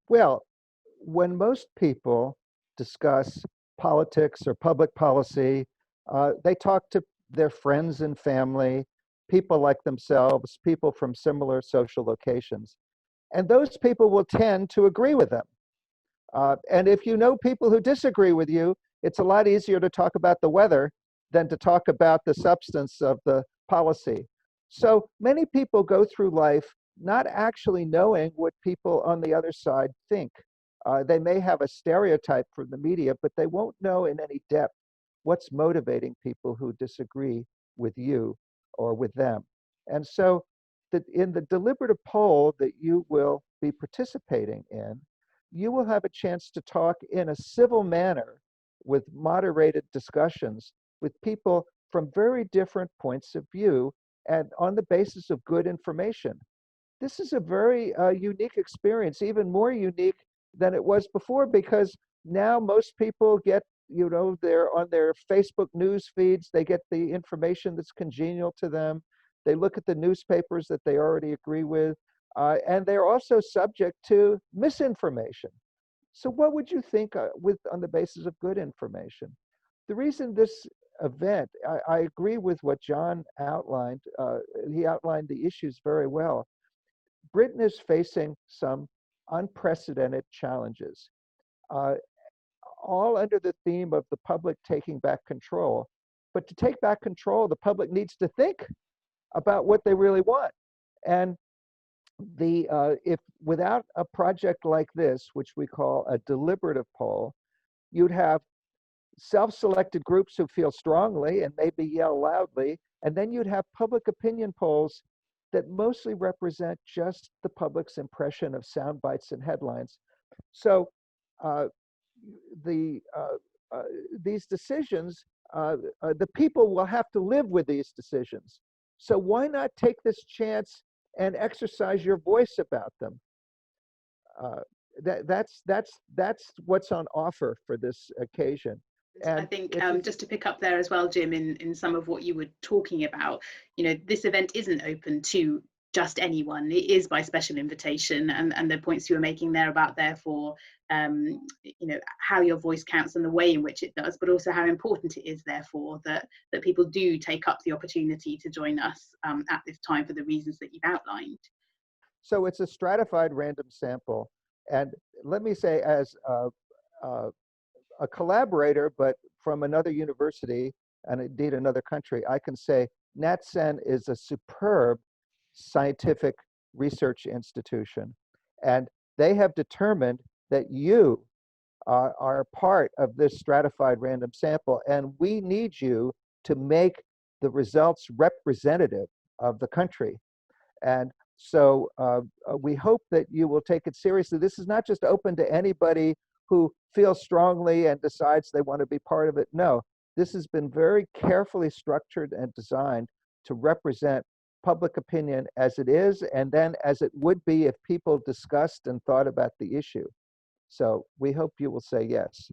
Well, when most people discuss politics or public policy, they talk to their friends and family, people like themselves, people from similar social locations. And those people will tend to agree with them. And if you know people who disagree with you, it's a lot easier to talk about the weather than to talk about the substance of the policy. So many people go through life not actually knowing what people on the other side think. They may have a stereotype from the media, but they won't know in any depth what's motivating people who disagree with you or with them. And so, in the deliberative poll that you will be participating in, you will have a chance to talk in a civil manner with moderated discussions with people from very different points of view and on the basis of good information. This is a very unique experience, even more unique than it was before, because now most people get, they're on their Facebook news feeds, they get the information that's congenial to them. They look at the newspapers that they already agree with, and they're also subject to misinformation. So what would you think on the basis of good information? The reason this event, I agree with what John outlined. He outlined the issues very well. Britain is facing some unprecedented challenges, uh, all under the theme of the public taking back control. But to take back control, the public needs to think about what they really want. And if without a project like this, which we call a deliberative poll, you'd have self-selected groups who feel strongly and maybe yell loudly, and then you'd have public opinion polls that mostly represent just the public's impression of sound bites and headlines. So uh, these decisions, the people will have to live with these decisions. So why not take this chance and exercise your voice about them? Uh, that's what's on offer for this occasion. I And think if you, just to pick up there as well, Jim, in some of what you were talking about, this event isn't open to just anyone. It is by special invitation, and the points you were making there about therefore, how your voice counts and the way in which it does, but also how important it is therefore that people do take up the opportunity to join us at this time for the reasons that you've outlined. so it's a stratified random sample. And let me say, as a collaborator, but from another university and indeed another country, I can say NatCen is a superb scientific research institution. And they have determined that you are part of this stratified random sample, and we need you to make the results representative of the country. And so we hope that you will take it seriously. This is not just open to anybody who feels strongly and decides they want to be part of it. No, this has been very carefully structured and designed to represent public opinion as it is, and then as it would be if people discussed and thought about the issue. So we hope you will say yes.